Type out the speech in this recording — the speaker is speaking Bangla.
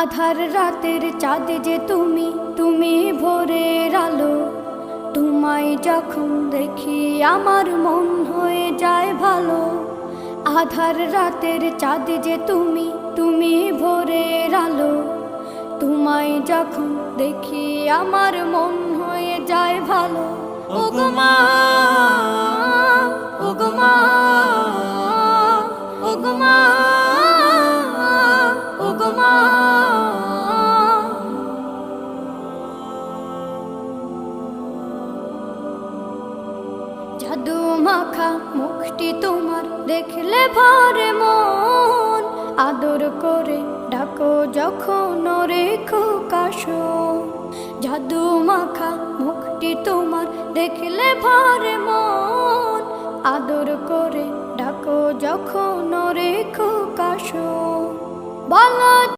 আধার রাতের চাঁদ যে তুমি, তুমি ভোরের আলো। তোমায় যখন দেখি আমার মন হয়ে যায় ভালো। আধার রাতের চাঁদ যে তুমি, তুমি ভোরের আলো। তোমায় যখন দেখি আমার মন হয়ে যায় ভালো। ওগো মা, ওগো মা, ওগো মা, ওগো মা। জাদু মাখা মুখটি তোমার দেখলে ভরে মন। আদর করে ডাকো যখন রেখো কাশো। জাদু মাখা মুখটি তোমার দেখলে ভরে মন। আদর করে ডাকো যখন রেখো কাশো। বলো